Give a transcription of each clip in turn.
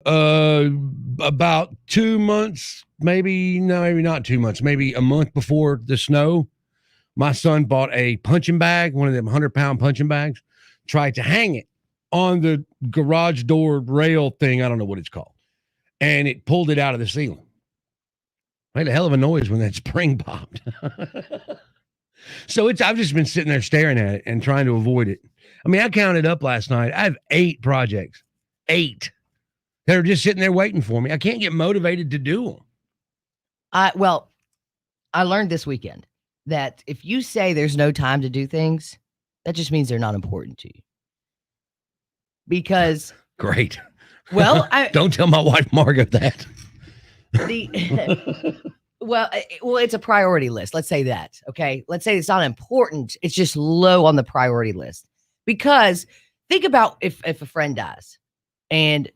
Uh, about 2 months, maybe, no, maybe not 2 months, maybe a month before the snow, my son bought a punching bag, one of them 100-pound punching bags, tried to hang it on the garage door rail thing. I don't know what it's called. And it pulled it out of the ceiling. Made a hell of a noise when that spring popped. So I've just been sitting there staring at it and trying to avoid it. I mean, I counted up last night. I have 8 projects. 8. They're just sitting there waiting for me. I can't get motivated to do them. Well, I learned this weekend that if you say there's no time to do things, that just means they're not important to you. Because Great. Well, don't tell my wife Margo that. Well, it's a priority list. Let's say that. Okay. Let's say it's not important. It's just low on the priority list. Because think about if a friend dies and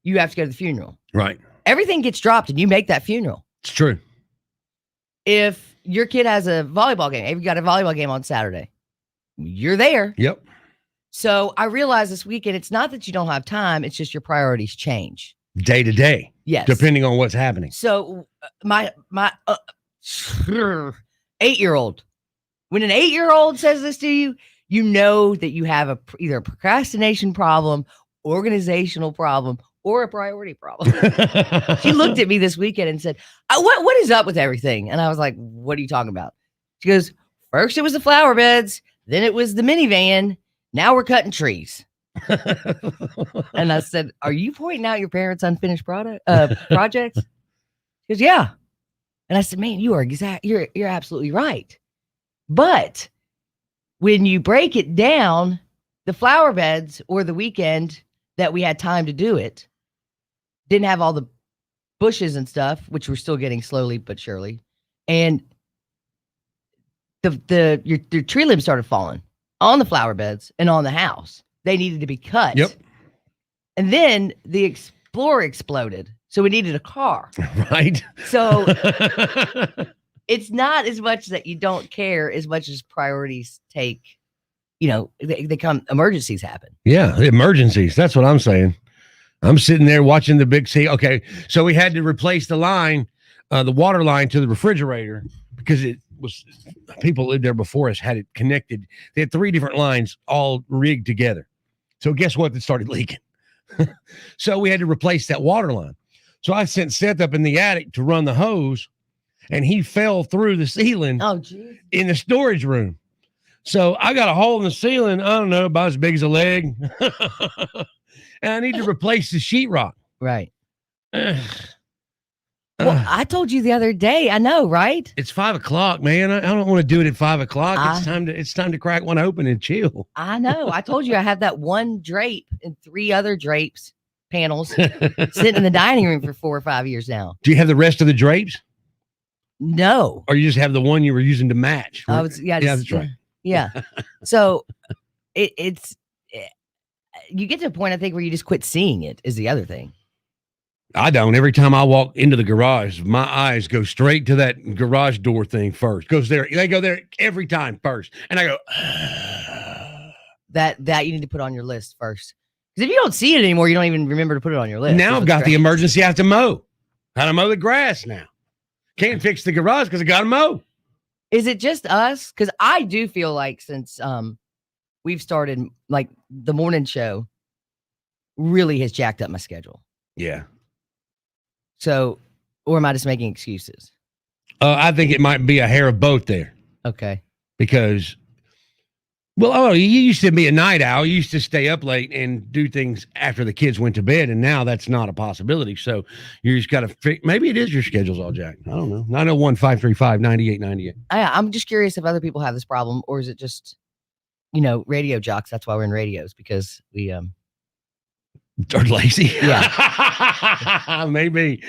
you have to go to the funeral. Right. Everything gets dropped and you make that funeral. It's true. If your kid has a volleyball game, if you got a volleyball game on Saturday, you're there. Yep. So I realized this weekend, it's not that you don't have time. It's just your priorities change. Day to day. Yes. Depending on what's happening. So my 8-year-old, when an 8-year-old says this to you, you know that you have either a procrastination problem, organizational problem, or a priority problem. She looked at me this weekend and said, what is up with everything? And I was like, what are you talking about? She goes, first it was the flower beds, then it was the minivan. Now we're cutting trees. And I said, are you pointing out your parents' unfinished projects? She goes, yeah. And I said, man, you are you're absolutely right. But when you break it down, the flower beds or the weekend that we had time to do it didn't have all the bushes and stuff, which we're still getting slowly but surely. And your tree limbs started falling on the flower beds and on the house. They needed to be cut. Yep. And then the Explorer exploded. So we needed a car. Right. So it's not as much that you don't care as much as priorities take, they come, emergencies happen. Yeah. Emergencies. That's what I'm saying. I'm sitting there watching the big sea. Okay. So we had to replace the line, the water line to the refrigerator because it was people lived there before us had it connected. They had 3 different lines all rigged together. So guess what? It started leaking. So we had to replace that water line. So I sent Seth up in the attic to run the hose and he fell through the ceiling in the storage room. So I got a hole in the ceiling. I don't know, about as big as a leg. And I need to replace the sheetrock. Right. Well, I told you the other day. I know, right? It's 5:00, man. I don't want to do it at 5:00. It's time to crack one open and chill. I know. I told you I have that one drape and 3 other drapes panels sitting in the dining room for 4 or 5 years now. Do you have the rest of the drapes? No. Or you just have the one you were using to match? Yeah, that's right. Yeah. So it's you get to a point, I think, where you just quit seeing it is the other thing. I don't. Every time I walk into the garage, my eyes go straight to that garage door thing first. Goes there. They go there every time first. And I go, that you need to put on your list first. Because if you don't see it anymore, you don't even remember to put it on your list. Now I've got the emergency. I have to mow. How to mow the grass now. Can't fix the garage because I got to mow. Is it just us? Because I do feel like since we've started, like the morning show really has jacked up my schedule. Yeah. So, or am I just making excuses? I think it might be a hair of both there. Okay. Because, you used to be a night owl. You used to stay up late and do things after the kids went to bed, and now that's not a possibility. So you just got to maybe it is your schedule's all jacked. I don't know. 901-535-9898. I'm just curious if other people have this problem, or is it just, radio jocks? That's why we're in radios, because we are lazy. Yeah. maybe.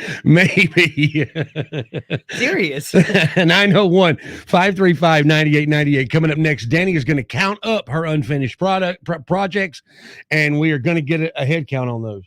Serious. 901-535-9898. Coming up next, Danny is going to count up her unfinished projects, and we are going to get a head count on those.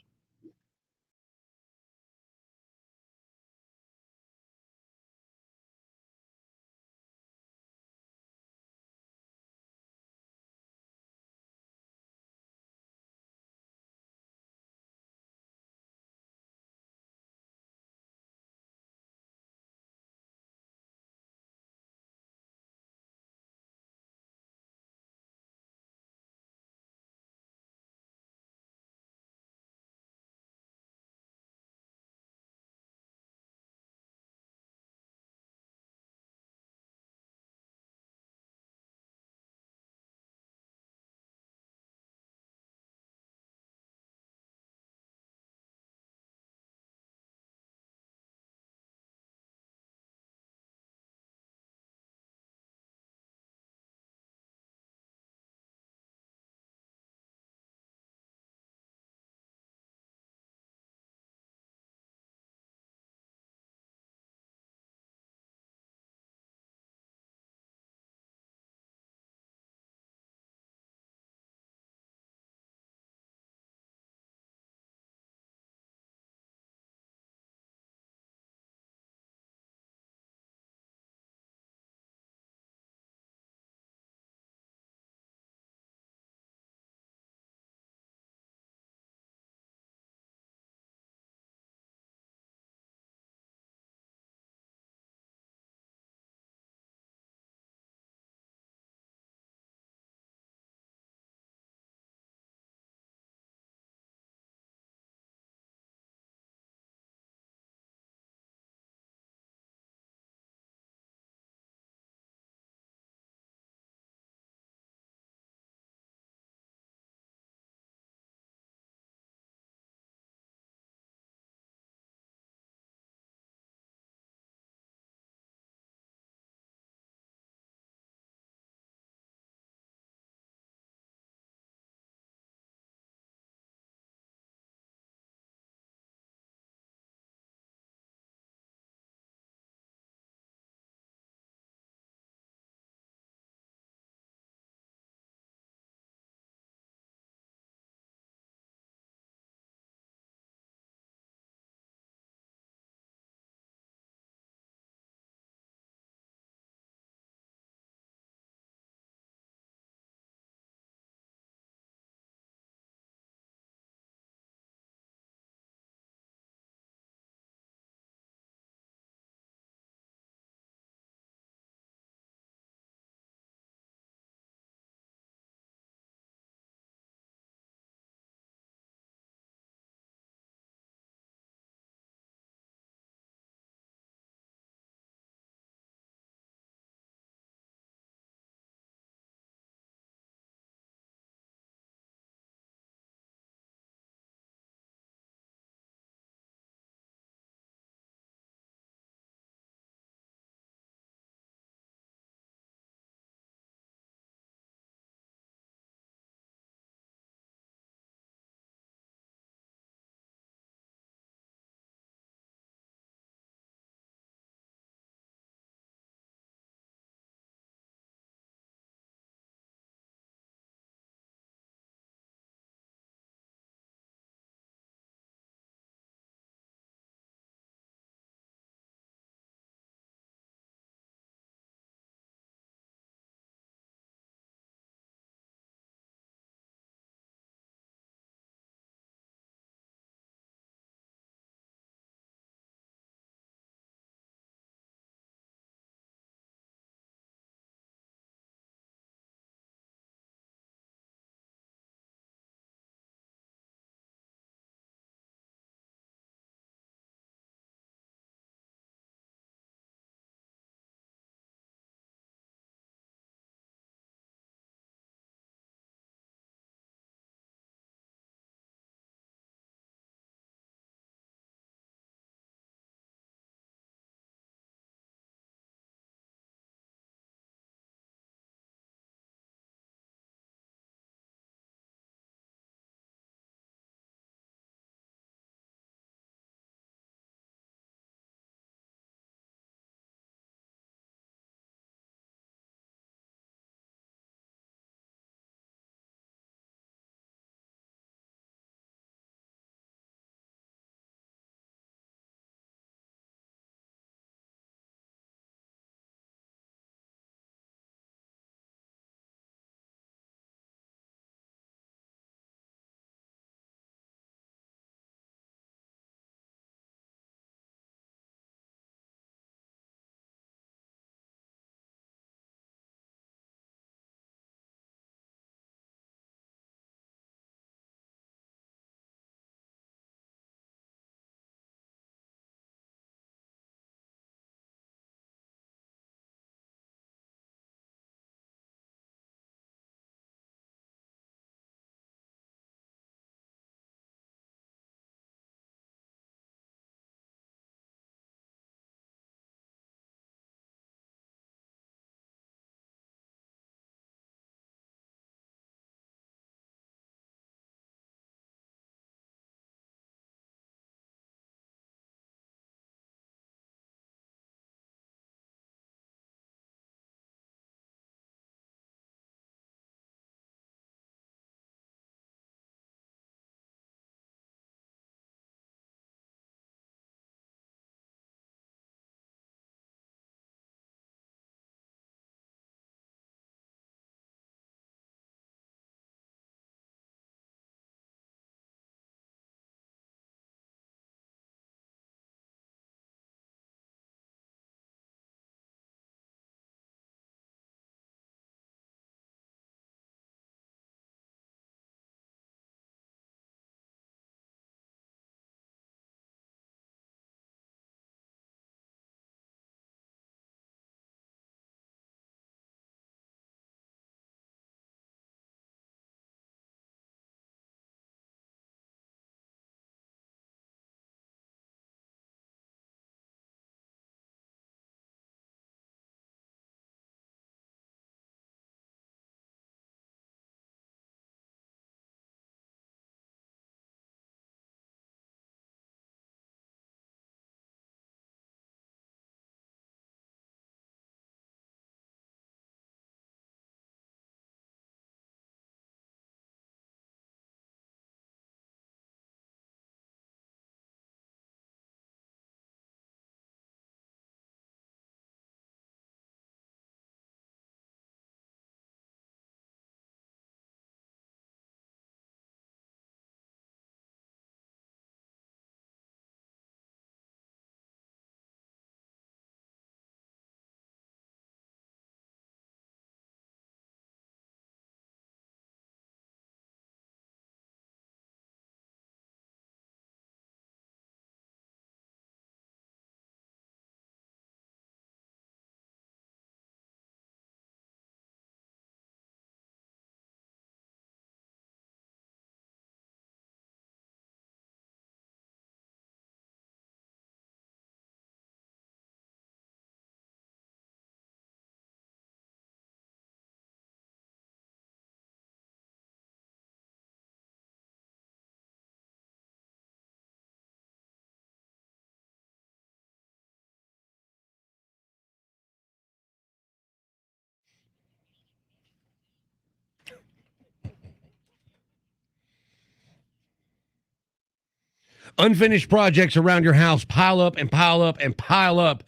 Unfinished projects around your house pile up and pile up and pile up.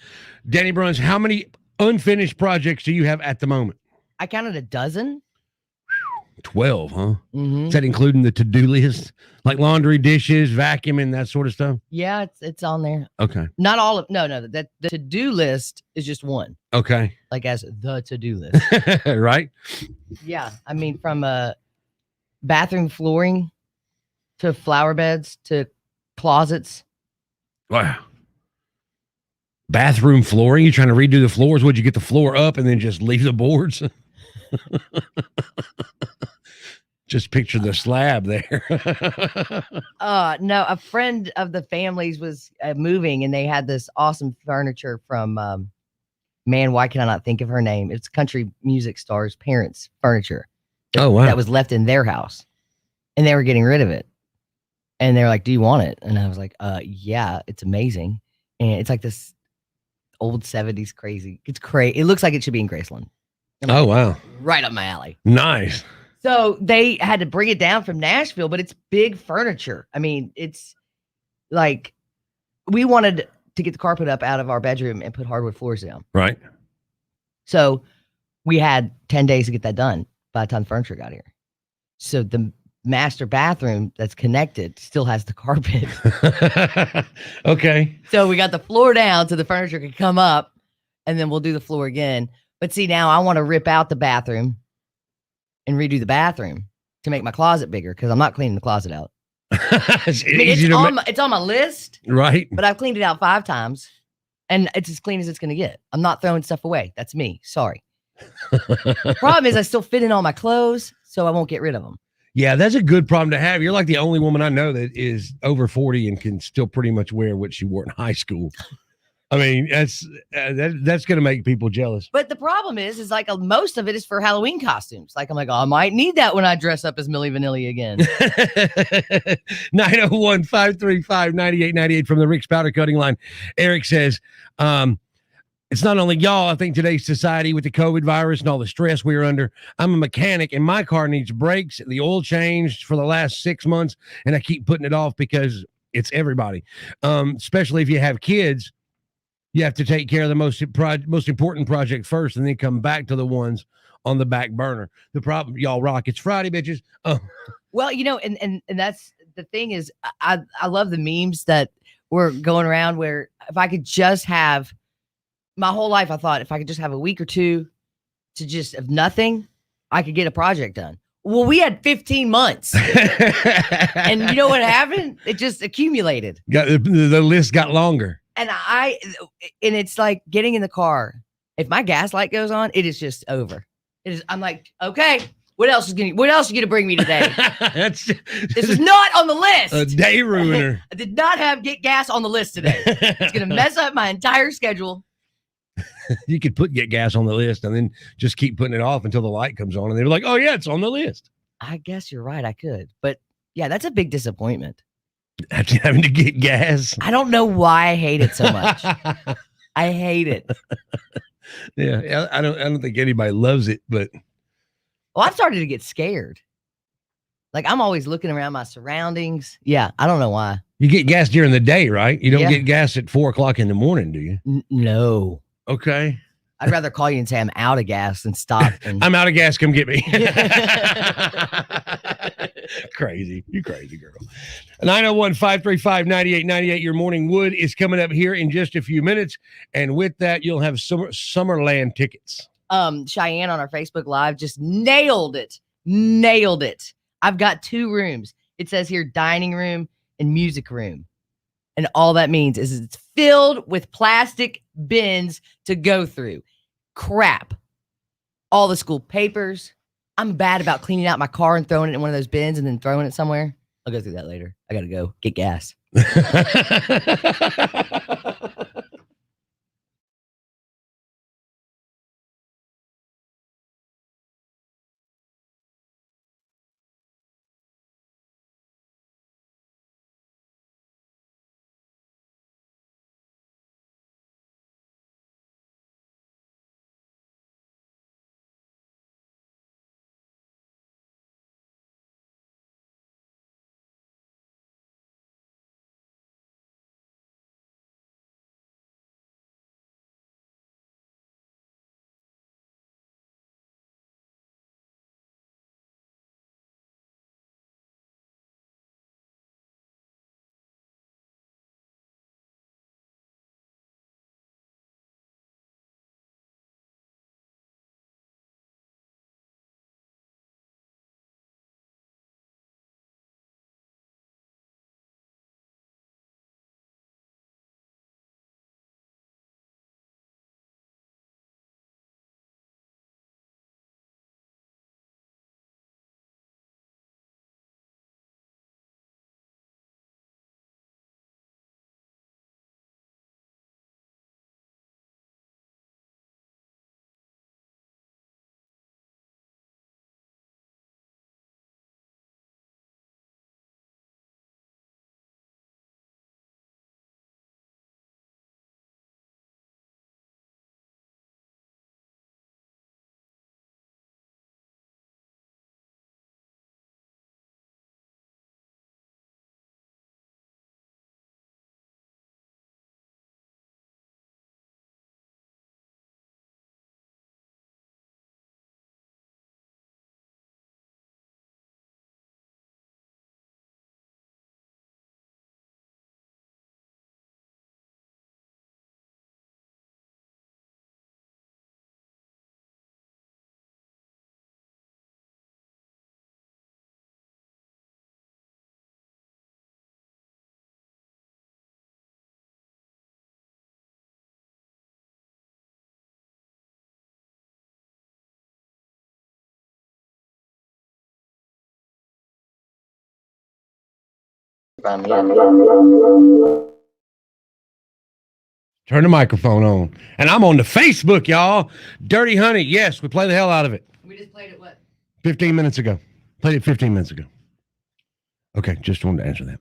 Danny Bruns, how many unfinished projects do you have at the moment? I counted a dozen. 12, huh? Mm-hmm. Is that including the to-do list? Like laundry, dishes, vacuuming, that sort of stuff? Yeah, it's on there. Okay. Not all of no. That the to-do list is just one. Okay. Like as the to-do list. Right? Yeah. I mean, from bathroom flooring to flower beds to closets. Wow. Bathroom flooring? You trying to redo the floors? Would you get the floor up and then just leave the boards? Just picture the slab there. No, a friend of the family's was moving and they had this awesome furniture from man, why can I not think of her name? It's country music star's parents' furniture. Oh, wow. That was left in their house. And they were getting rid of it. And they're like, "Do you want it?" And I was like, yeah, it's amazing. And it's like this old 70s crazy. It's crazy. It looks like it should be in Graceland. Oh, wow. Right up my alley. Nice. So they had to bring it down from Nashville, but it's big furniture. I mean, it's like we wanted to get the carpet up out of our bedroom and put hardwood floors down. Right. So we had 10 days to get that done by the time the furniture got here. So the master bathroom that's connected still has the carpet. Okay. So we got the floor down so the furniture could come up and then we'll do the floor again. But see, now I want to rip out the bathroom and redo the bathroom to make my closet bigger because I'm not cleaning the closet out. It's on my list, right? But I've cleaned it out 5 times and it's as clean as it's going to get. I'm not throwing stuff away. That's me. Sorry. Problem is I still fit in all my clothes, so I won't get rid of them. Yeah, that's a good problem to have. You're like the only woman I know that is over 40 and can still pretty much wear what she wore in high school. I mean, that's going to make people jealous. But the problem is like most of it is for Halloween costumes. Like I'm like, oh, I might need that when I dress up as Milli Vanilli again. 901-535-9898 from the Rick's Powder Coating line. Eric says, it's not only y'all. I think today's society with the COVID virus and all the stress we're under. I'm a mechanic and my car needs brakes. The oil changed for the last 6 months and I keep putting it off because it's everybody. Especially if you have kids. You have to take care of the most important project first and then come back to the ones on the back burner. The problem, y'all rock. It's Friday, bitches. Oh. Well, and that's the thing is I love the memes that were going around where if I could just have my whole life, I thought if I could just have a week or two to just of nothing, I could get a project done. Well, we had 15 months. And you know what happened? It just accumulated. The list got longer. And it's like getting in the car. If my gas light goes on, it is just over. I'm like, okay, what else are you gonna bring me today? This is not on the list. A day ruiner. I did not get gas on the list today. It's gonna mess up my entire schedule. You could get gas on the list and then just keep putting it off until the light comes on. And they're like, oh yeah, it's on the list. I guess you're right. I could, but yeah, that's a big disappointment. Having to get gas. I don't know why I hate it so much. I hate it. Yeah, I don't think anybody loves it, but well, I've started to get scared. Like I'm always looking around my surroundings. Yeah, I don't know why. You get gas during the day, right? You don't get gas at 4:00 in the morning, do you? No. Okay. I'd rather call you and say I'm out of gas than stop. I'm out of gas. Come get me. Crazy. You crazy girl. 901-535-9898. Your morning wood is coming up here in just a few minutes. And with that, you'll have Summerland tickets. Cheyenne on our Facebook Live just nailed it. Nailed it. I've got 2 rooms. It says here dining room and music room. And all that means is it's filled with plastic bins to go through. Crap. All the school papers. I'm bad about cleaning out my car and throwing it in one of those bins and then throwing it somewhere. I'll go through that later. I got to go get gas. from you. Turn the microphone on. And I'm on the Facebook, y'all. Dirty Honey. Yes, we play the hell out of it. We just played it, what? 15 minutes ago. Played it 15 minutes ago. Okay, just wanted to answer that.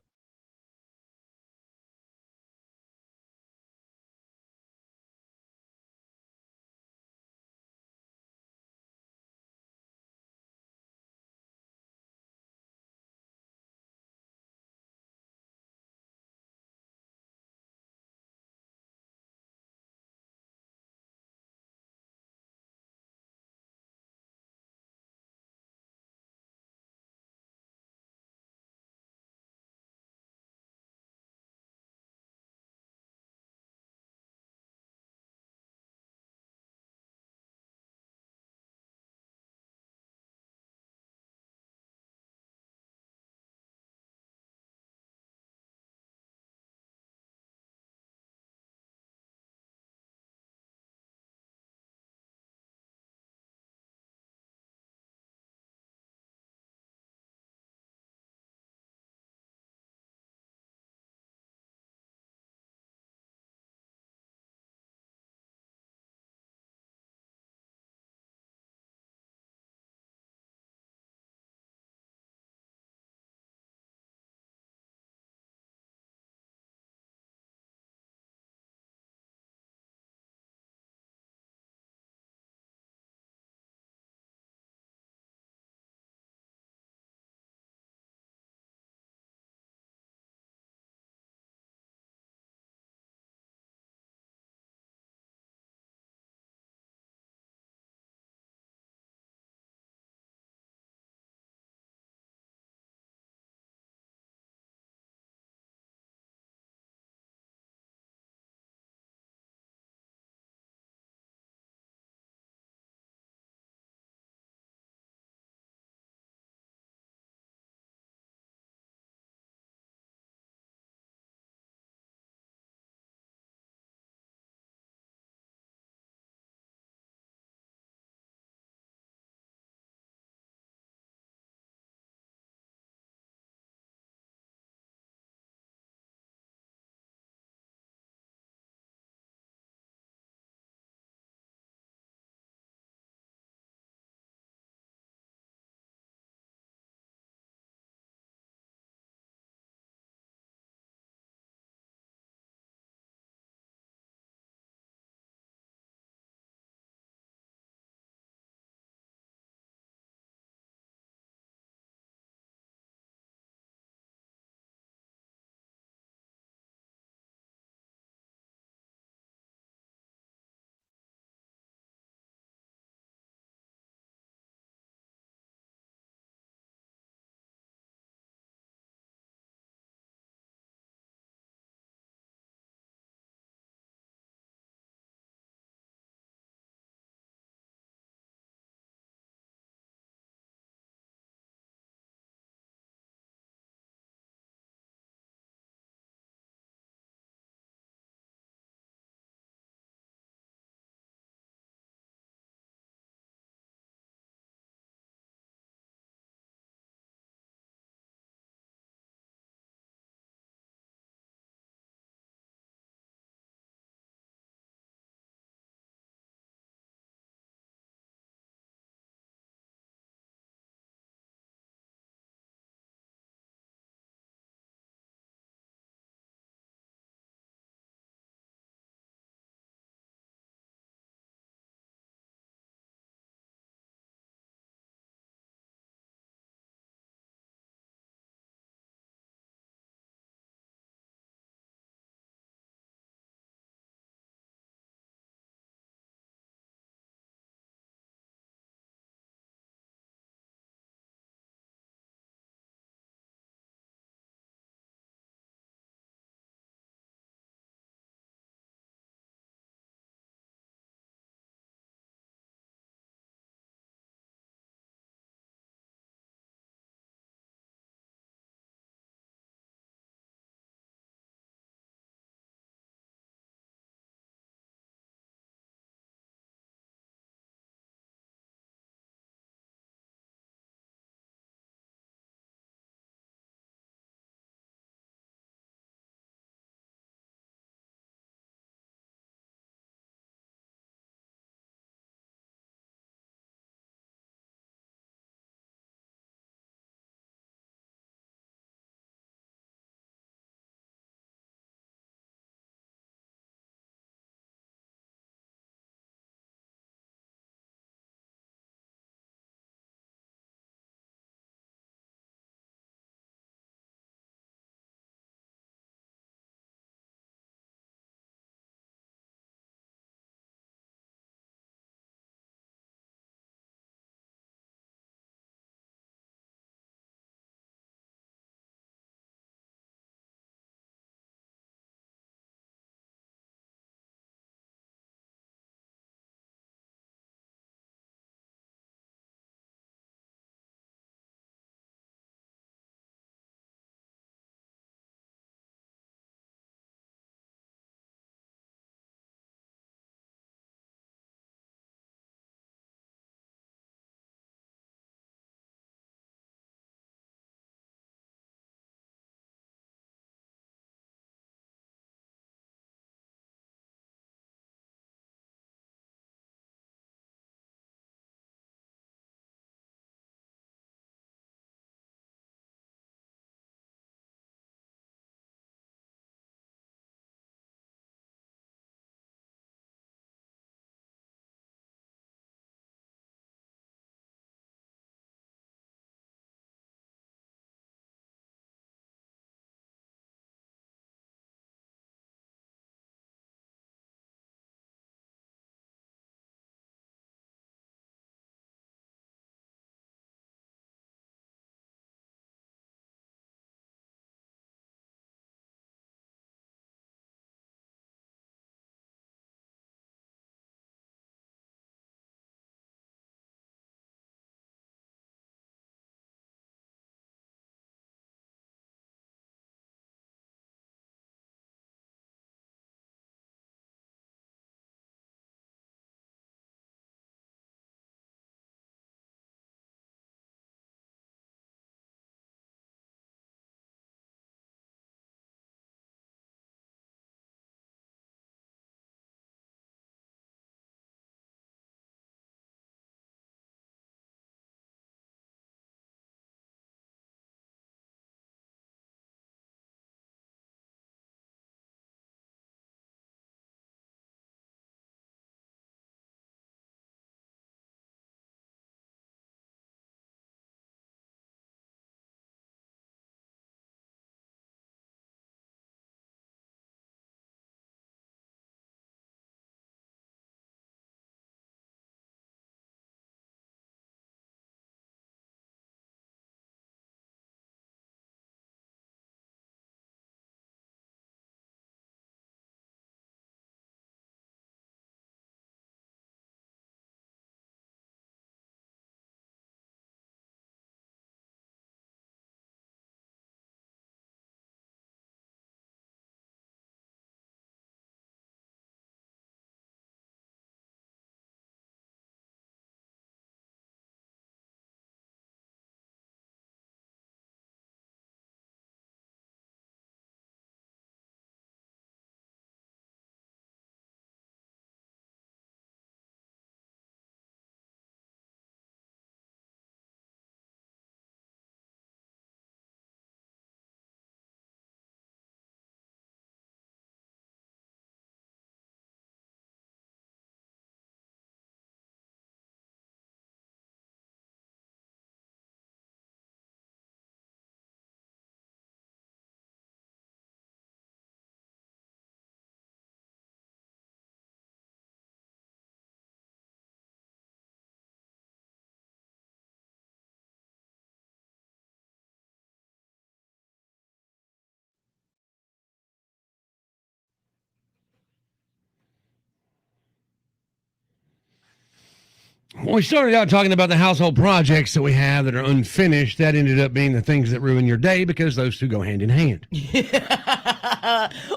When we started out talking about the household projects that we have that are unfinished, that ended up being the things that ruin your day because those two go hand in hand.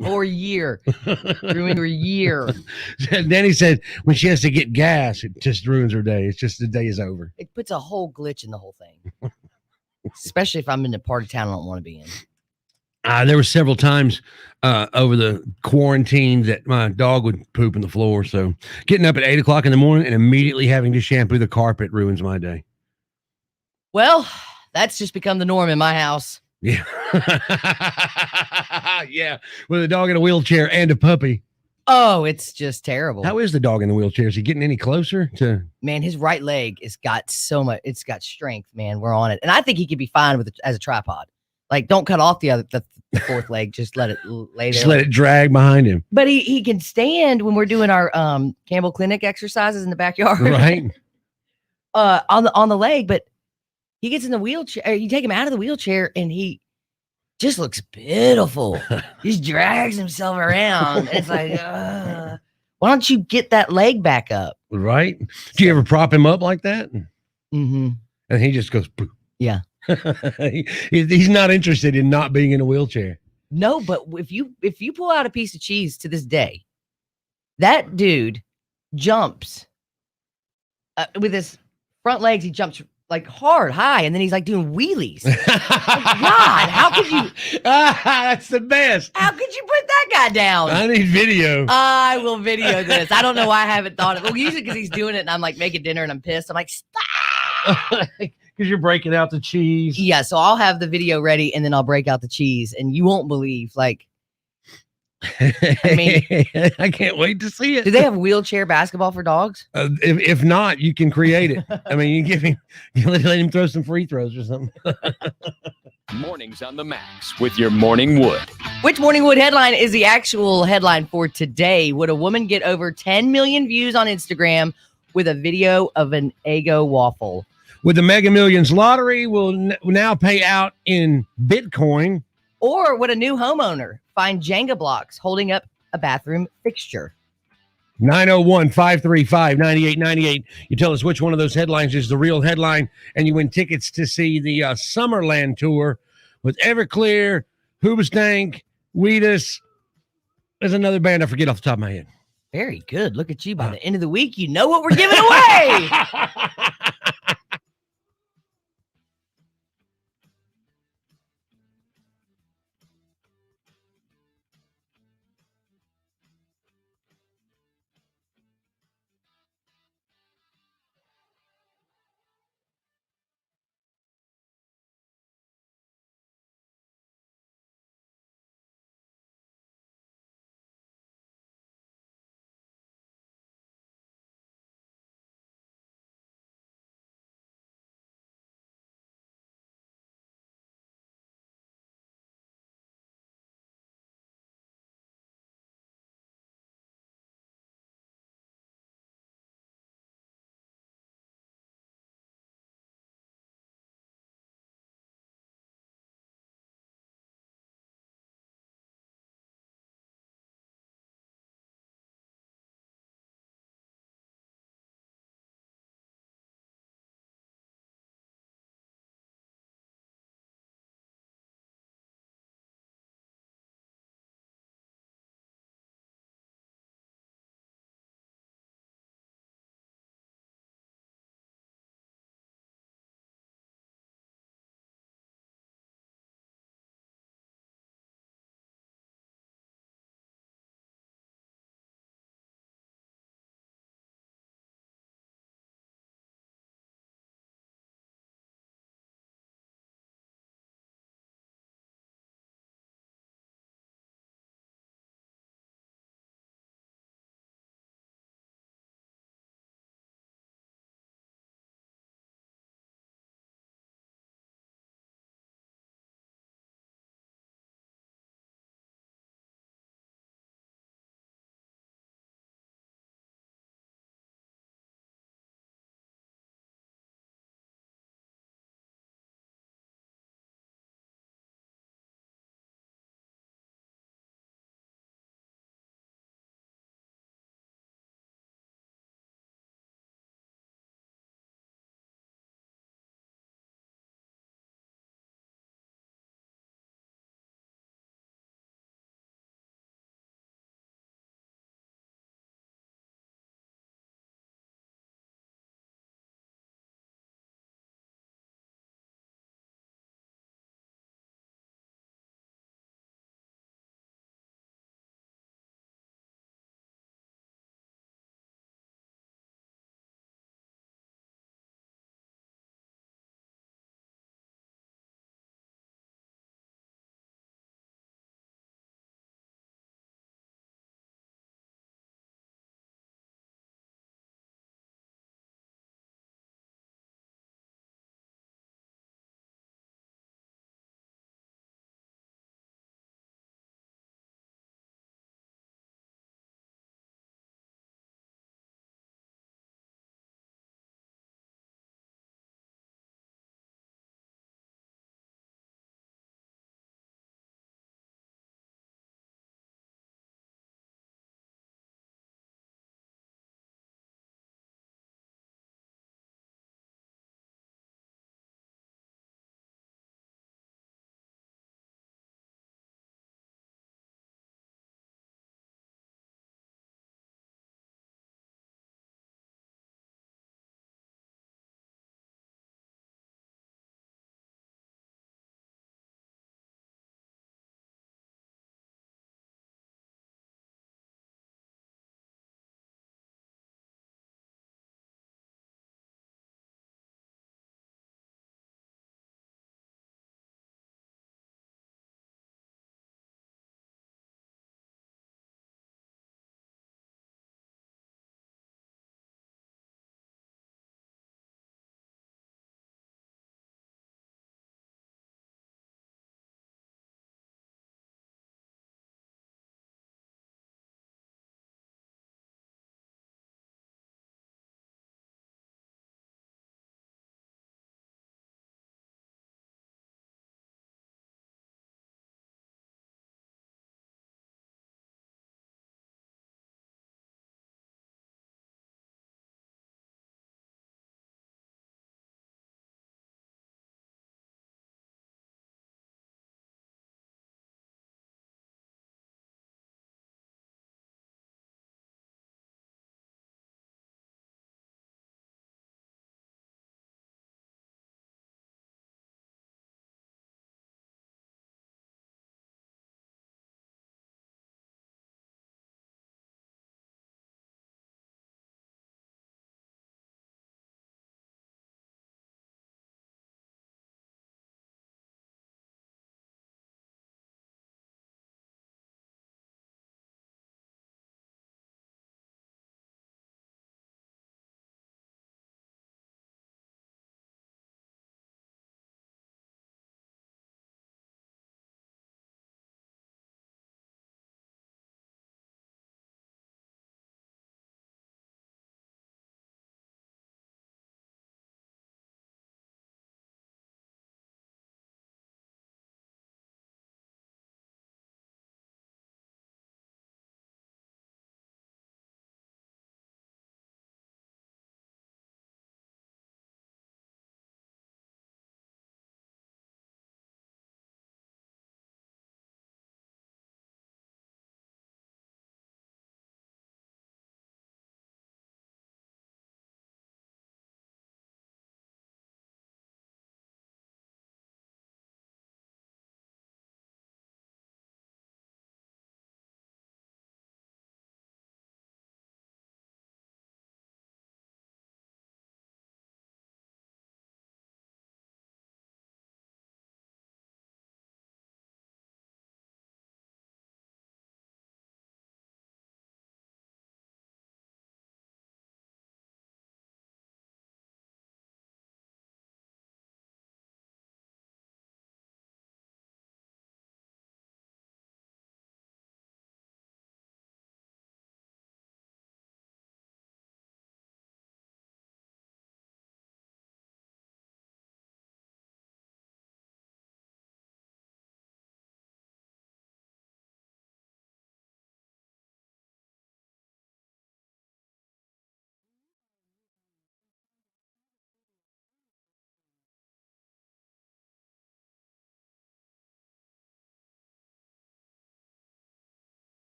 Or year. Ruin your year. Danny said when she has to get gas, it just ruins her day. It's just the day is over. It puts a whole glitch in the whole thing. Especially if I'm in a part of town I don't want to be in. There were several times over the quarantine that my dog would poop in the floor. So getting up at 8 o'clock in the morning and immediately having to shampoo the carpet ruins my day. Well, that's just become the norm in my house. Yeah. Yeah. With a dog in a wheelchair and a puppy. Oh, it's just terrible. How is the dog in the wheelchair? Is he getting any closer to? Man, his right leg has got so much. It's got strength, man. We're on it. And I think he could be fine with it as a tripod. Like, don't cut off the fourth leg. Just let it lay there. Just let it drag behind him. But he can stand when we're doing our Campbell Clinic exercises in the backyard. Right. On the leg, but he gets in the wheelchair. You take him out of the wheelchair and he just looks pitiful. He just drags himself around. It's like, why don't you get that leg back up? Right. Do you ever prop him up like that? Mm-hmm. And he just goes, poof. Yeah. He's not interested in not being in a wheelchair. No, but if you pull out a piece of cheese to this day, that dude jumps with his front legs. He jumps like hard, high, and then he's like doing wheelies. God, how could you? That's the best. How could you put that guy down? I need video. I will video this. I don't know why I haven't thought of it. Well, usually because he's doing it and I'm like making dinner and I'm pissed. I'm like, stop. Because you're breaking out the cheese. Yeah, so I'll have the video ready and then I'll break out the cheese and you won't believe. Like, I mean, I can't wait to see it. do they have wheelchair basketball for dogs? If not, you can create it. I mean, you give him, you let him throw some free throws or something. Mornings on the Max with your Morning Wood. Which Morning Wood headline is the actual headline for today? Would a woman get over 10 million views on Instagram with a video of an Eggo waffle? With the Mega Millions lottery will now pay out in Bitcoin. Or would a new homeowner find Jenga blocks holding up a bathroom fixture? 901-535-9898. You tell us which one of those headlines is the real headline, and you win tickets to see the Summerland tour with Everclear, Hoobastank, Wheatus. There's another band I forget off the top of my head. Very good. Look at you. By the end of the week, you know what we're giving away.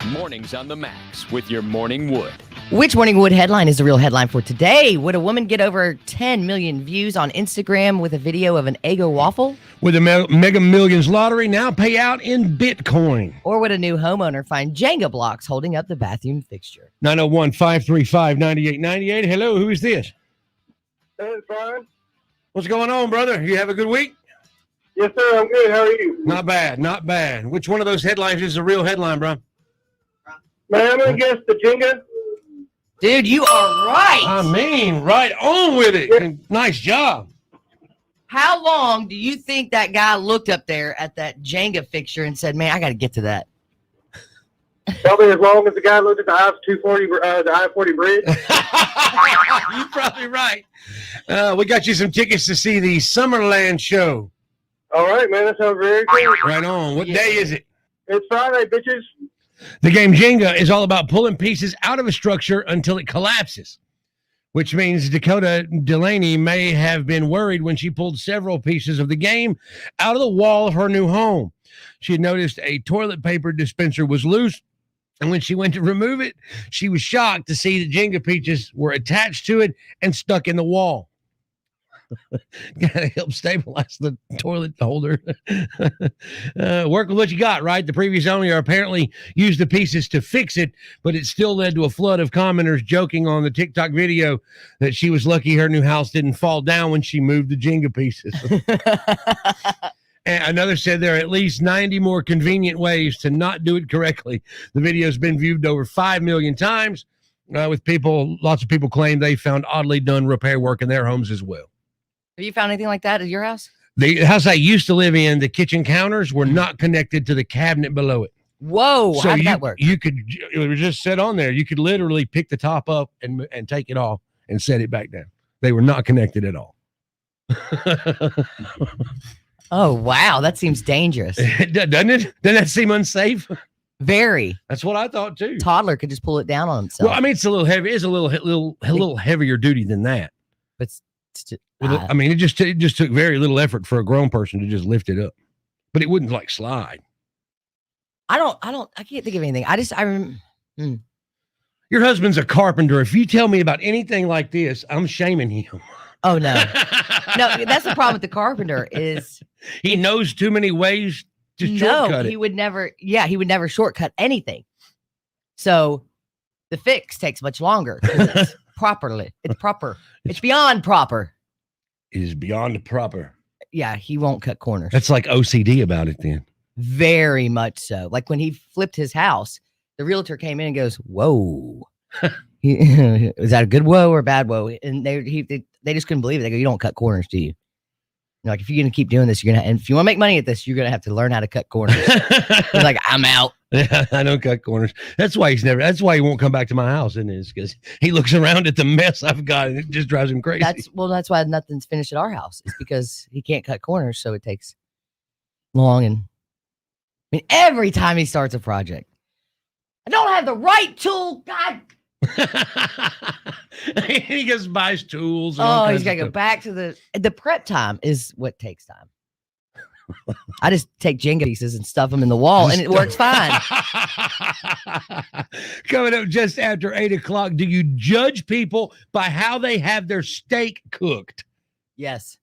Mornings on the Max with your Morning Wood. Which Morning Wood headline is the real headline for today? Would a woman get over 10 million views on Instagram with a video of an Eggo waffle? With the Mega Millions lottery now pay out in Bitcoin. Or would a new homeowner find Jenga blocks holding up the bathroom fixture? 901-535-9898. Hello, who is this? Hey, Brian. What's going on, brother? You have a good week? Yes, sir. I'm good. How are you? Not bad, not bad. Which one of those headlines is the real headline, bro? Man, I'm going to guess the Jenga. Dude, you are right. I mean, right on with it. Yeah. Nice job. How long do you think that guy looked up there at that Jenga fixture and said, man, I got to get to that? Probably as long as the guy looked at the I-240, the I-40 bridge. You're probably right. We got you some tickets to see the Summerland show. All right, man. That sounds very good. Right on. What day is it? It's Friday, bitches. The game Jenga is all about pulling pieces out of a structure until it collapses, which means Dakota Delaney may have been worried when she pulled several pieces of the game out of the wall of her new home. She had noticed a toilet paper dispenser was loose, and when she went to remove it, she was shocked to see the Jenga pieces were attached to it and stuck in the wall. Gotta help stabilize the toilet holder. Work with what you got, right? The previous owner apparently used the pieces to fix it, but it still led to a flood of commenters joking on the TikTok video that she was lucky her new house didn't fall down when she moved the Jenga pieces. And another said there are at least 90 more convenient ways to not do it correctly. The video's been viewed over 5 million times, with lots of people claim they found oddly done repair work in their homes as well. Have you found anything like that at your house? The house I used to live in, the kitchen counters were not connected to the cabinet below it. Whoa, how did that work? It was just set on there. You could literally pick the top up and take it off and set it back down. They were not connected at all. Oh, wow. That seems dangerous. Doesn't it? Doesn't that seem unsafe? Very. That's what I thought too. Toddler could just pull it down on himself. Well, I mean, it's a little heavy. It's a little heavier duty than that. But I mean, it just took very little effort for a grown person to just lift it up, but it wouldn't like slide. I can't think of anything. Your husband's a carpenter. If you tell me about anything like this, I'm shaming him. Oh, no. No, that's the problem with the carpenter is he knows too many ways to shortcut it. he would never shortcut anything. So the fix takes much longer. It's proper. It's beyond proper. It is beyond proper. Yeah, he won't cut corners. That's like OCD about it then. Very much so. Like when he flipped his house, the realtor came in and goes, whoa. Is that a good whoa or a bad whoa? And they just couldn't believe it. They go, you don't cut corners, do you? Like, if you're going to keep doing this, and if you want to make money at this, you're going to have to learn how to cut corners. He's like, I'm out. Yeah, I don't cut corners. That's why he won't come back to my house, isn't it? Because he looks around at the mess I've got and it just drives him crazy. That's why nothing's finished at our house. It's because he can't cut corners. So it takes long. And I mean, every time he starts a project, I don't have the right tool. God. He just buys tools. Oh, he's got to go back to the prep time is what takes time. I just take Jenga pieces and stuff them in the wall and it works fine. Coming up just after 8:00, do you judge people by how they have their steak cooked? Yes.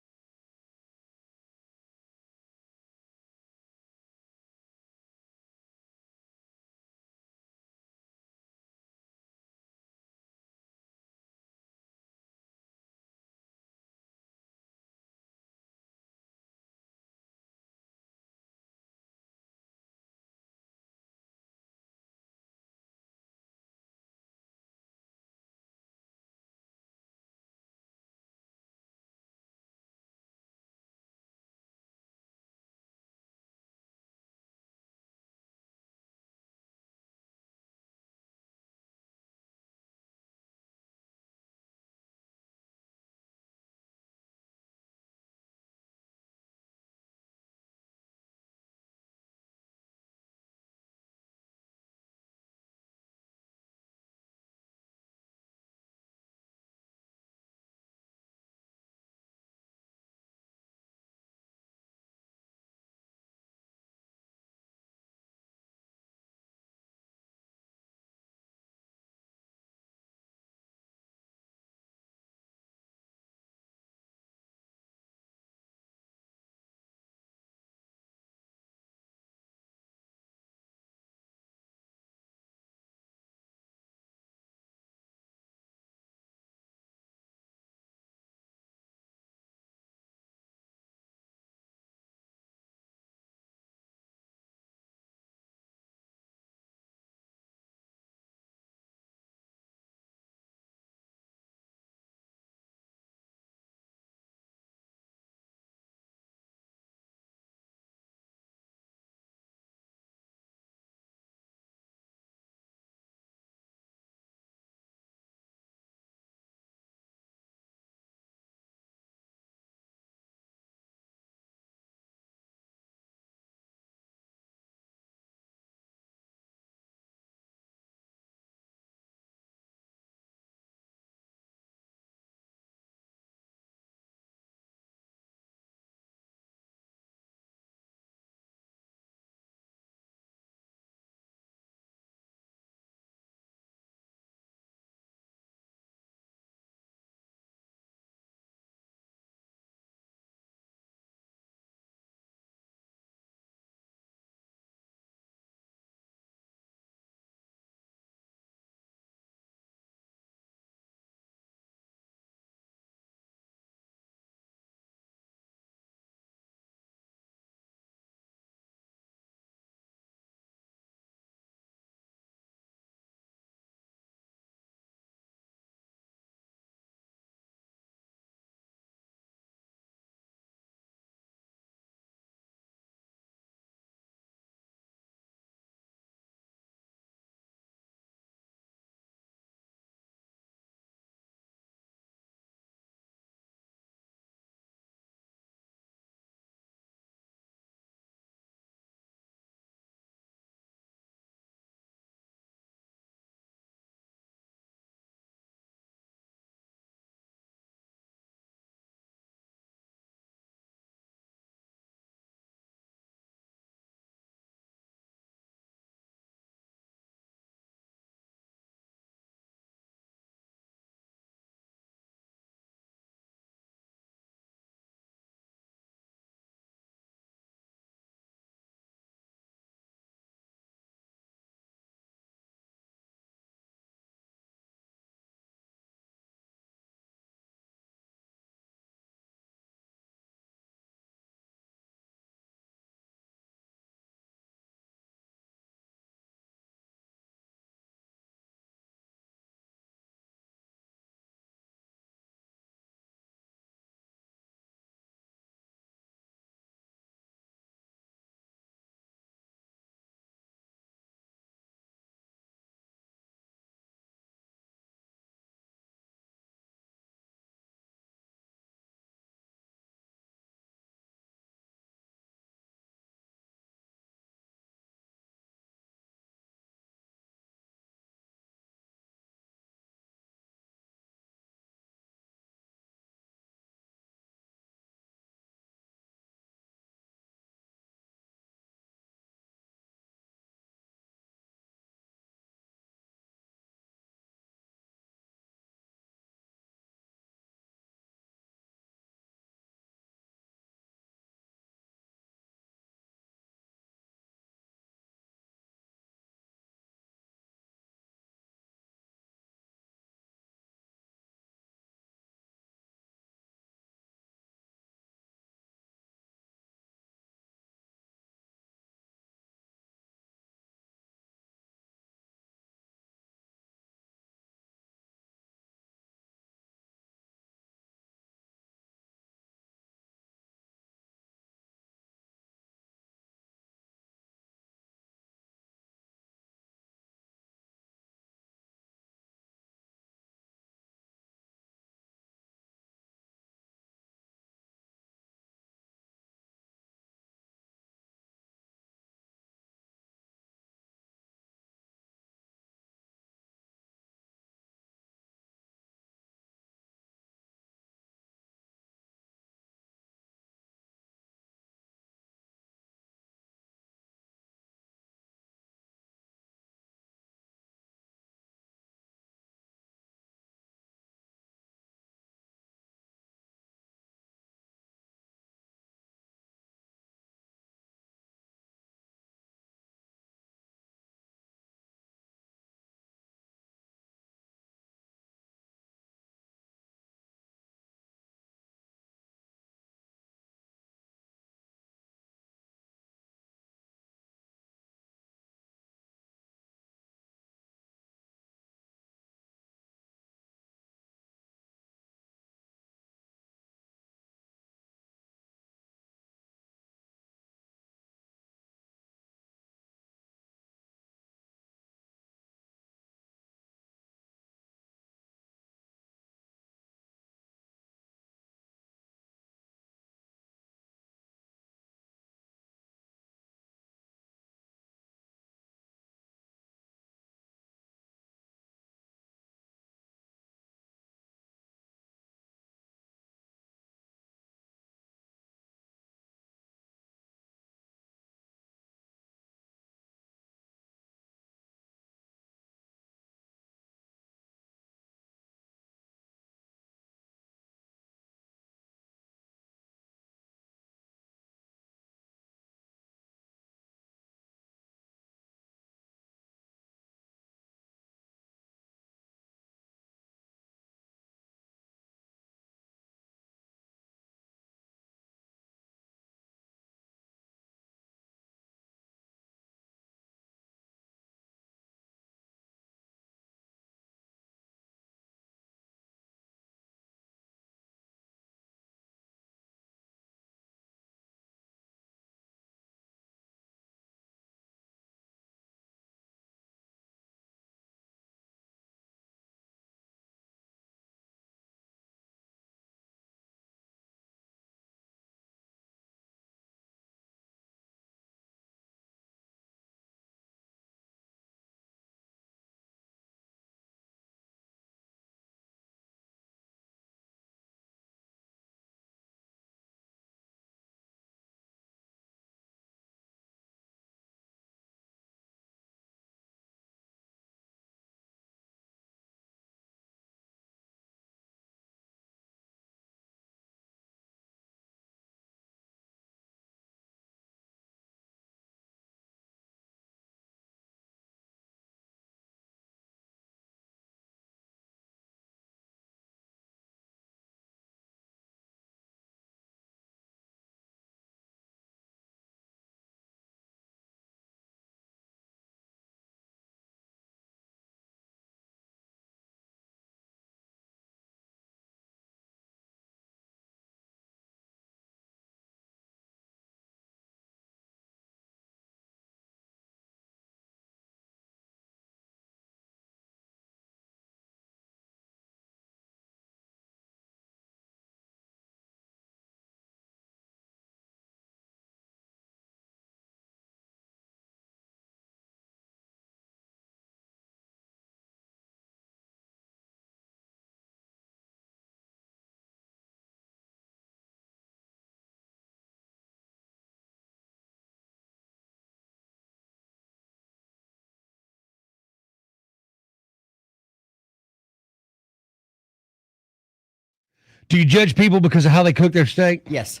Do you judge people because of how they cook their steak? Yes.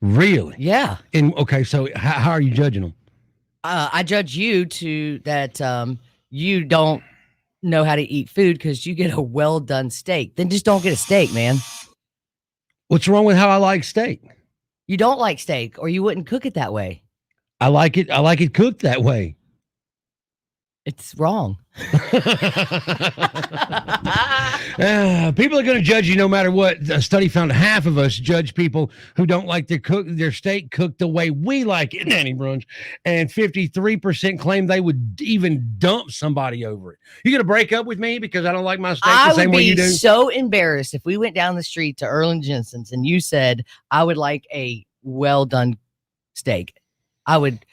Really? Yeah. And okay, so how are you judging them? I judge you to that you don't know how to eat food because you get a well done steak. Then just don't get a steak, man. What's wrong with how I like steak? You don't like steak, or you wouldn't cook it that way. I like it. I like it cooked that way. It's wrong. People are going to judge you no matter what. A study found half of us judge people who don't like their steak cooked the way we like it, Nanny Brunch, and 53% claim they would even dump somebody over it. You going to break up with me because I don't like my steak the same way you do? I would be so embarrassed if we went down the street to Erlen Jensen's and you said I would like a well done steak. I would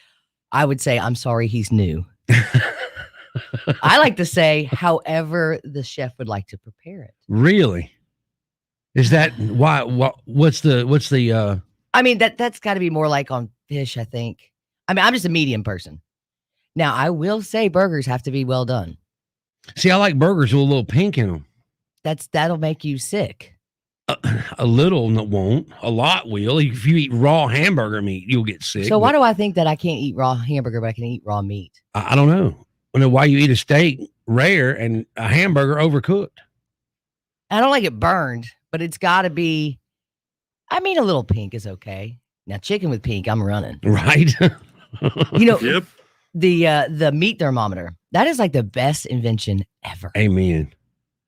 say I'm sorry, he's new. I like to say, however the chef would like to prepare it. Really? Is that why? What's the? I mean, that's got to be more like on fish, I think. I mean, I'm just a medium person. Now, I will say burgers have to be well done. See, I like burgers with a little pink in them. That'll make you sick. A little won't. A lot will. If you eat raw hamburger meat, you'll get sick. So why do I think that I can't eat raw hamburger, but I can eat raw meat? I don't know. I don't know why you eat a steak rare and a hamburger overcooked. I don't like it burned, but it's got to be. I mean, a little pink is okay. Now, chicken with pink, I'm running. Right. You know, Yep. the meat thermometer, that is like the best invention ever. Amen.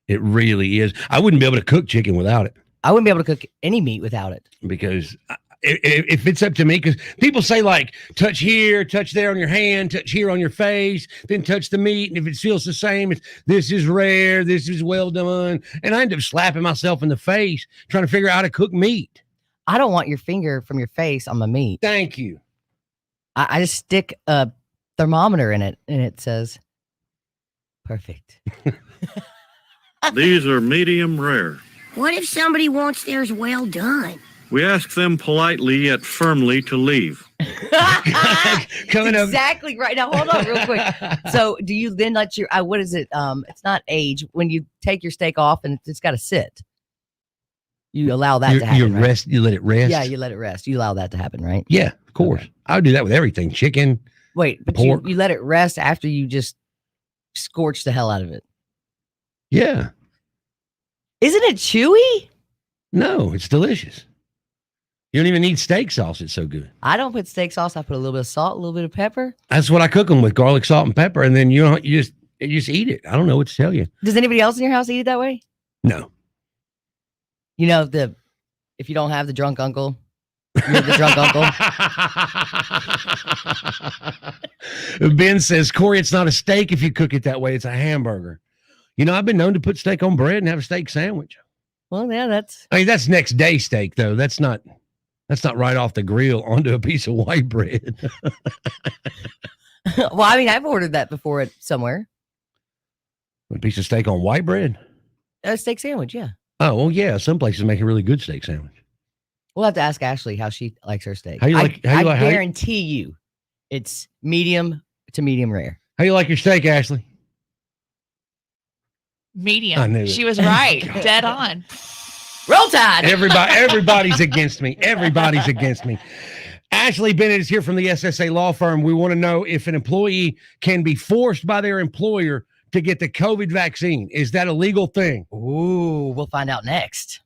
It really is. I wouldn't be able to cook chicken without it I wouldn't be able to cook any meat without it. because if it's up to me, because people say like touch here, touch there on your hand, touch here on your face, then touch the meat. And if it feels the same, it's this is rare, this is well done. And I end up slapping myself in the face trying to figure out how to cook meat. I don't want your finger from your face on my meat. Thank you. I just stick a thermometer in it and it says perfect. These are medium rare. What if somebody wants theirs well done? We ask them politely yet firmly to leave. Coming up. Exactly right. Now hold on real quick. So do you then let your what is it? It's not age. When you take your steak off and it's got to sit. You allow that to happen. You right? rest. You let it rest. Yeah, you let it rest. You allow that to happen, right? Yeah, of course. Okay. I would do that with everything. Chicken. Wait, but Pork. you let it rest after you just scorch the hell out of it. Yeah. Isn't it chewy? No, it's delicious. You don't even need steak sauce. It's so good. I don't put steak sauce. I put a little bit of salt, a little bit of pepper. That's what I cook them with: garlic, salt, and pepper. And then you just eat it. I don't know what to tell you. Does anybody else in your house eat it that way? No. You know, if you don't have the drunk uncle, you're the drunk uncle. Ben says, Corey, it's not a steak if you cook it that way. It's a hamburger. You know, I've been known to put steak on bread and have a steak sandwich. Well, yeah, that's I mean, that's next day steak, though. That's not right off the grill onto a piece of white bread. well, I mean, I've ordered that before at somewhere. A piece of steak on white bread? A steak sandwich, yeah. Oh, well, yeah. Some places make a really good steak sandwich. We'll have to ask Ashley how she likes her steak. How you like- how you I like- how you- guarantee you it's medium to medium rare. How you like your steak, Ashley? Medium. I knew it. She was right. Dead on. Roll Tide! Everybody's against me. Everybody's against me. Ashley Bennett is here from the SSA law firm. We want to know if an employee can be forced by their employer to get the COVID vaccine. Is that a legal thing? Ooh, we'll find out next.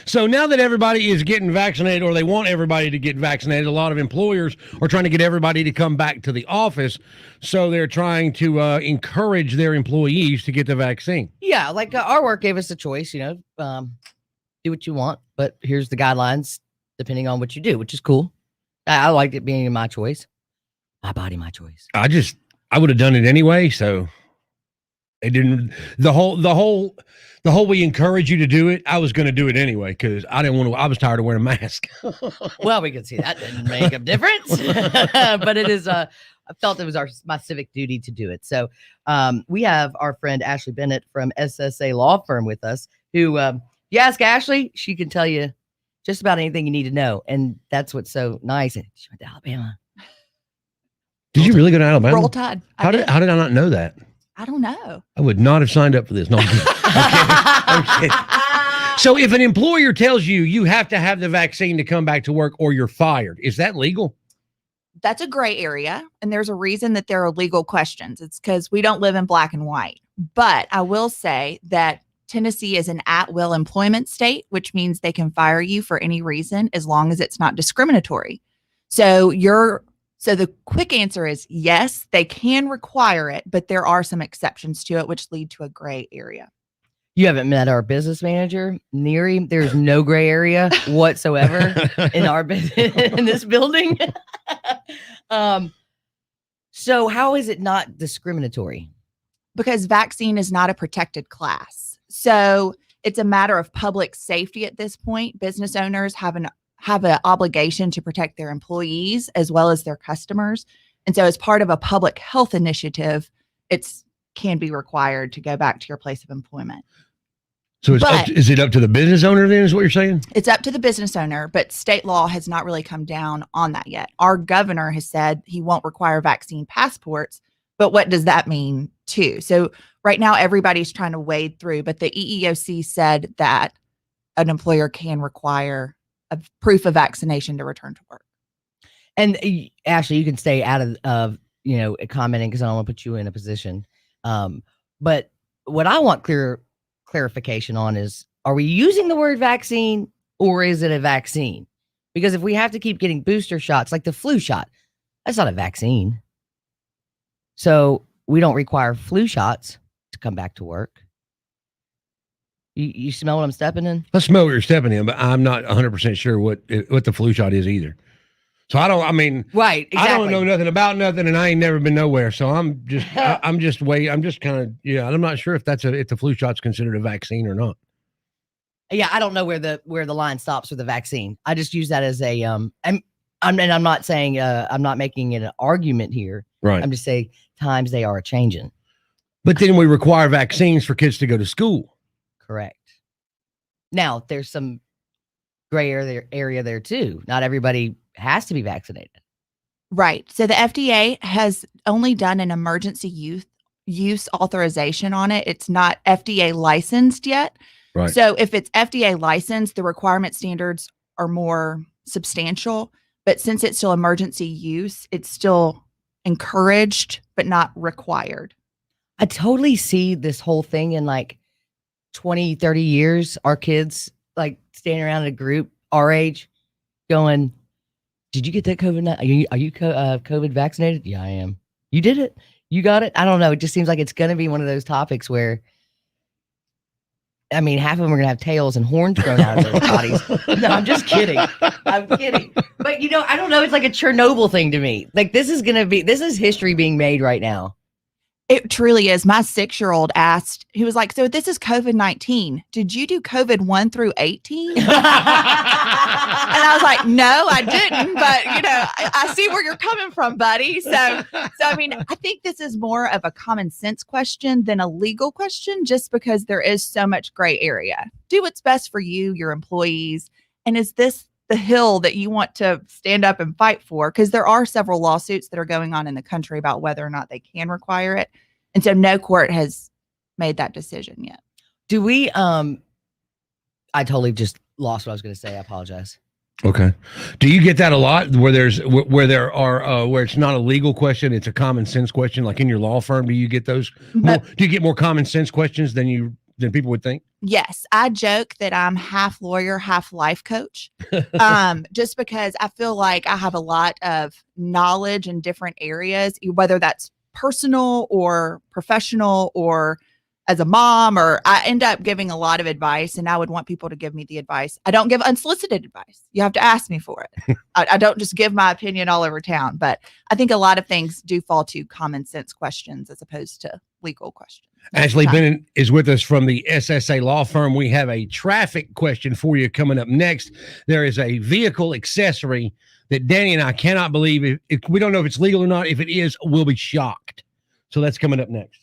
So now that everybody is getting vaccinated, or they want everybody to get vaccinated, a lot of employers are trying to get everybody to come back to the office. So they're trying to encourage their employees to get the vaccine. Yeah, like our work gave us a choice, do what you want, but here's the guidelines depending on what you do, which is cool. I liked it being my choice. My body, my choice. I would have done it anyway. So they didn't, the whole we encourage you to do it. I was going to do it anyway because I didn't want to. I was tired of wearing a mask. Well, we can see that didn't make a difference, but it is. I felt it was my civic duty to do it. So we have our friend Ashley Bennett from SSA Law Firm with us. Who, you ask Ashley, she can tell you just about anything you need to know, and that's what's so nice. And she went to Alabama. Did you really go to Alabama? Roll Tide. How did I not know that? I don't know. I would not have signed up for this. No, I'm kidding. So if an employer tells you you have to have the vaccine to come back to work or you're fired, is that legal? That's a gray area. And there's a reason that there are legal questions. It's because we don't live in black and white. But I will say that Tennessee is an at-will employment state, which means they can fire you for any reason as long as it's not discriminatory. So the quick answer is yes, they can require it, but there are some exceptions to it, which lead to a gray area. You haven't met our business manager, Neary. There's no gray area whatsoever in our in this building. So how is it not discriminatory? Because vaccine is not a protected class. So it's a matter of public safety at this point. Business owners have an obligation to protect their employees as well as their customers. And so as part of a public health initiative, it's can be required to go back to your place of employment. So is it up to the business owner then is what you're saying? It's up to the business owner, but state law has not really come down on that yet. Our governor has said he won't require vaccine passports, but what does that mean too? So right now everybody's trying to wade through, but the EEOC said that an employer can require a proof of vaccination to return to work. And Ashley, you can stay out of commenting because I don't want to put you in a position. But what I want clarification on is, are we using the word vaccine or is it a vaccine? Because if we have to keep getting booster shots, like the flu shot, that's not a vaccine. So we don't require flu shots to come back to work. You smell what I'm stepping in? I smell what you're stepping in, but I'm not 100% sure what the flu shot is either. So right, exactly. I don't know nothing about nothing, and I ain't never been nowhere. So I'm just I'm not sure if the flu shot's considered a vaccine or not. Yeah, I don't know where the line stops for the vaccine. I just use that as a I'm not saying I'm not making it an argument here. Right. I'm just saying times they are changing. But then we require vaccines for kids to go to school. Correct. Now there's some gray area there too. Not everybody has to be vaccinated. Right. So the FDA has only done an emergency use authorization on it. It's not FDA licensed yet. Right. So if it's FDA licensed, the requirement standards are more substantial. But since it's still emergency use, it's still encouraged, but not required. I totally see this whole thing in like 20, 30 years, our kids like standing around in a group, our age, going, did you get that COVID? Are you COVID vaccinated? Yeah, I am. You did it? You got it? I don't know. It just seems like it's going to be one of those topics where, I mean, half of them are going to have tails and horns grown out of their bodies. No, I'm just kidding. I'm kidding. But, I don't know. It's like a Chernobyl thing to me. Like this is history being made right now. It truly is. My 6-year-old asked, he was like, so this is COVID-19. Did you do COVID 1 through 18? And I was like, no, I didn't. But, I see where you're coming from, buddy. So, I mean, I think this is more of a common sense question than a legal question, just because there is so much gray area. Do what's best for you, your employees. And is this the hill that you want to stand up and fight for? Because there are several lawsuits that are going on in the country about whether or not they can require it. And so no court has made that decision yet. Do we, I totally just lost what I was going to say. I apologize. Okay. Do you get that a lot where there are where it's not a legal question, it's a common sense question, like in your law firm? Do you get those? Do you get more common sense questions than you than people would think? Yes, I joke that I'm half lawyer, half life coach. Just because I feel like I have a lot of knowledge in different areas, whether that's personal or professional or as a mom, or I end up giving a lot of advice and I would want people to give me the advice. I don't give unsolicited advice. You have to ask me for it. I don't just give my opinion all over town, but I think a lot of things do fall to common sense questions as opposed to legal questions. Ashley Bennett is with us from the SSA Law Firm. We have a traffic question for you coming up next. There is a vehicle accessory that Danny and I cannot believe. If we don't know if it's legal or not. If it is, we'll be shocked. So that's coming up next.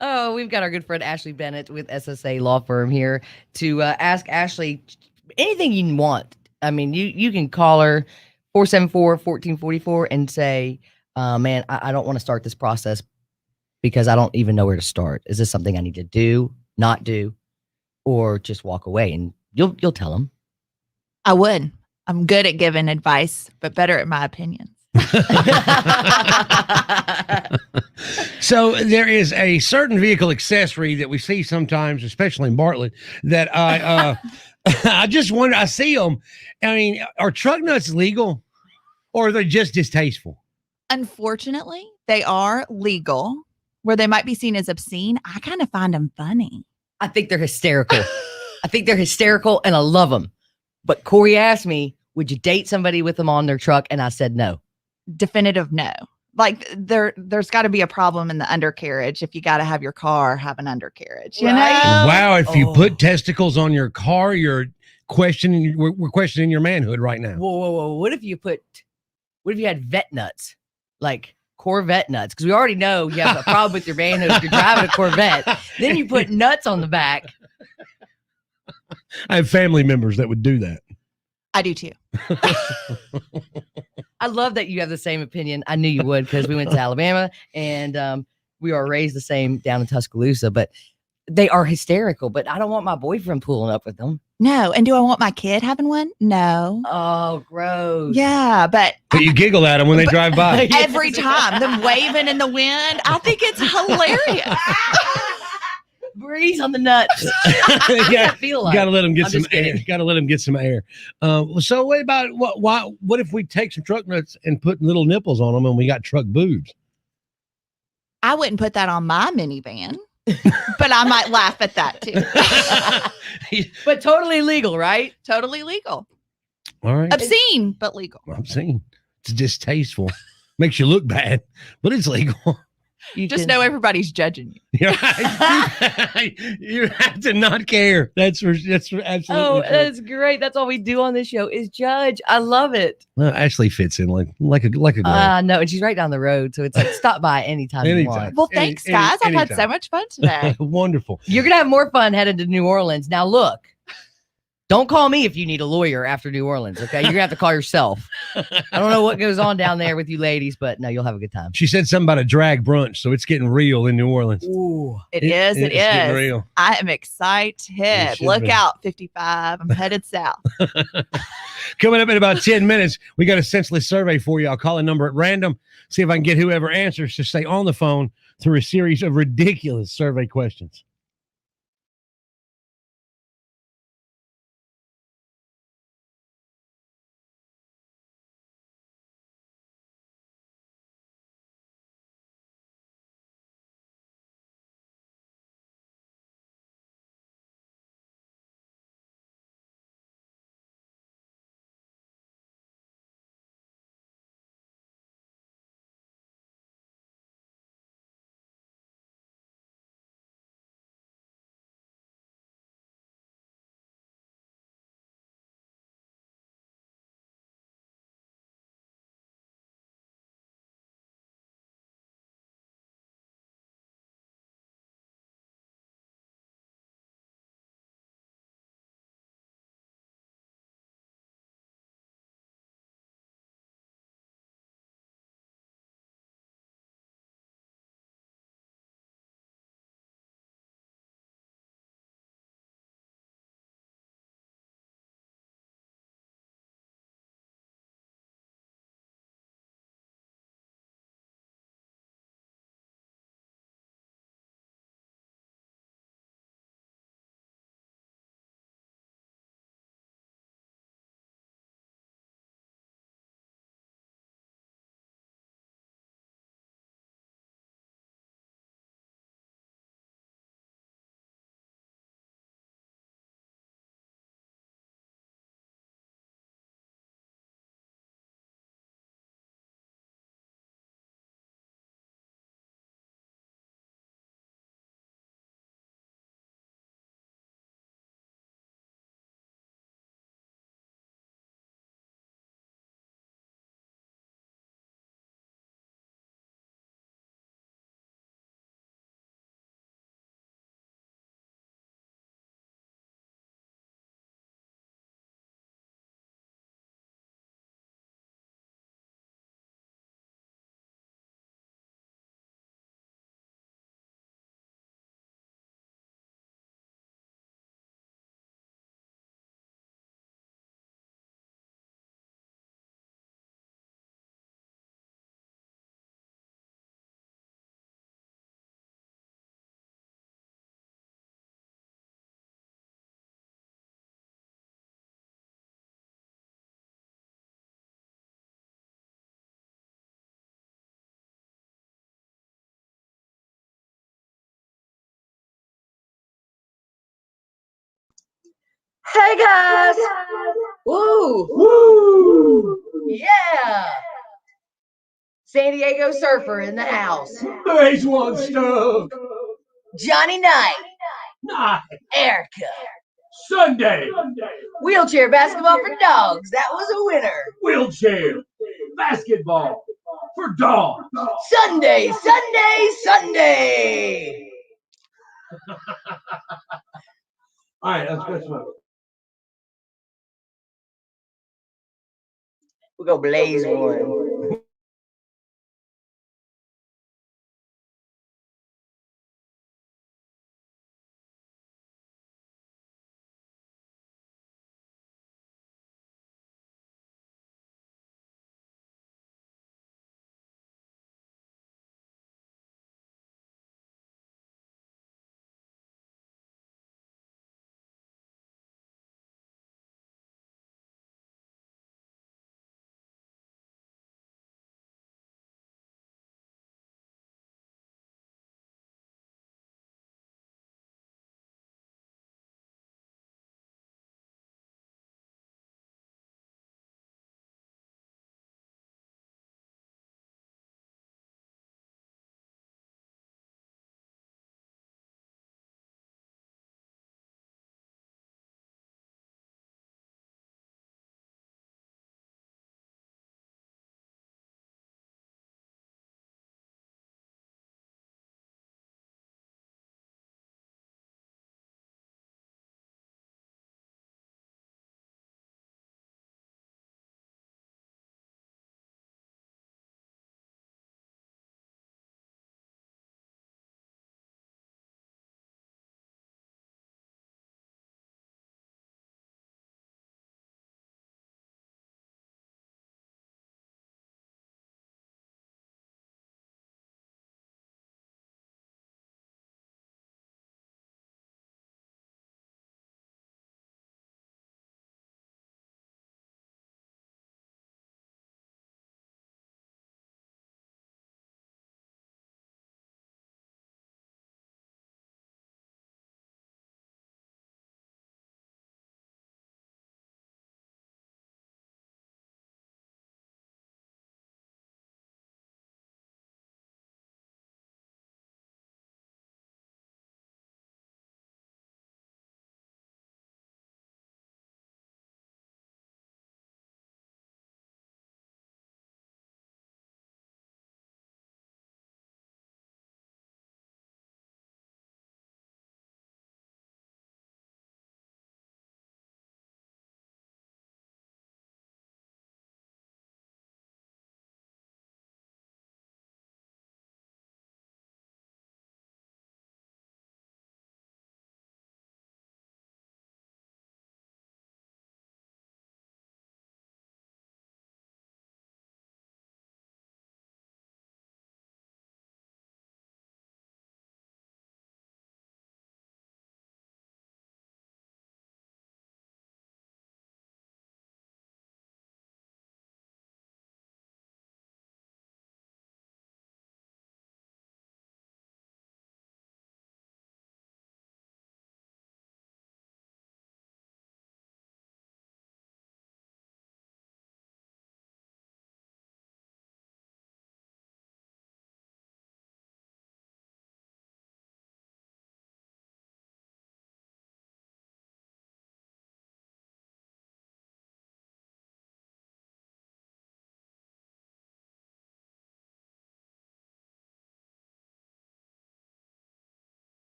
Oh, we've got our good friend Ashley Bennett with SSA Law Firm here to ask Ashley anything you want. I mean, you can call her 474-1444 and say, man, I don't want to start this process because I don't even know where to start. Is this something I need to do, not do, or just walk away? And you'll tell them. I would. I'm good at giving advice, but better at my opinions. So there is a certain vehicle accessory that we see sometimes, especially in Bartlett, that I I just wonder. I see them. I mean, are truck nuts legal, or are they just distasteful? Unfortunately, they are legal, where they might be seen as obscene. I kind of find them funny. I think they're hysterical. And I love them. But Corey asked me, would you date somebody with them on their truck? And I said no. Definitive no. Like there's got to be a problem in the undercarriage if you got to have your car have an undercarriage. You Right. know? Wow, if you Oh. put testicles on your car, we're questioning your manhood right now. Whoa. What if you had vet nuts? Like Corvette nuts? Because we already know you have a problem with your manhood if you're driving a Corvette. Then you put nuts on the back. I have family members that would do that. I do too. I love that you have the same opinion. I knew you would because we went to Alabama and we are raised the same down in Tuscaloosa. But they are hysterical. But I don't want my boyfriend pulling up with them. No. And do I want my kid having one? No. Oh, gross. Yeah, but But you giggle at them when they drive by. every time them waving in the wind, I think it's hilarious. Breeze on the nuts. Yeah, I feel like. Got to let them get I'm some just air. kidding. Got to let them get some air. So what about what if we take some truck nuts and put little nipples on them and we got truck boobs? I wouldn't put that on my minivan, but I might laugh at that too. But totally legal, right? Totally legal. All right. Obscene, but legal. I'm saying it's distasteful. Makes you look bad, but it's legal. You Just can- know everybody's judging you. You're right. You have to not care. That's absolutely Oh, true. that's great. That's all we do on this show is judge. I love it. Well, Ashley fits in like a girl. No, and she's right down the road. So it's like stop by anytime you Anytime. want. Well, thanks, guys. I've had so anytime. much fun today. Wonderful. You're going to have more fun headed to New Orleans. Now, look, don't call me if you need a lawyer after New Orleans. Okay. You're going to have to call yourself. I don't know what goes on down there with you ladies, but no, you'll have a good time. She said something about a drag brunch, so it's getting real in New Orleans. Ooh. It is. It's getting real. I am excited. should Look be. out, 55. I'm headed south. Coming up in about 10 minutes, we got a senseless survey for you. I'll call a number at random, see if I can get whoever answers to stay on the phone through a series of ridiculous survey questions. Hey guys! Woo! Woo! Yeah! San Diego Surfer in the house. H1 Stove. Johnny Knight. Night. Erica. Sunday. Wheelchair basketball for dogs. That was a winner. Wheelchair. Basketball. For dogs. Sunday, Sunday, Sunday. All right, let's go smoke. We'll go blaze one.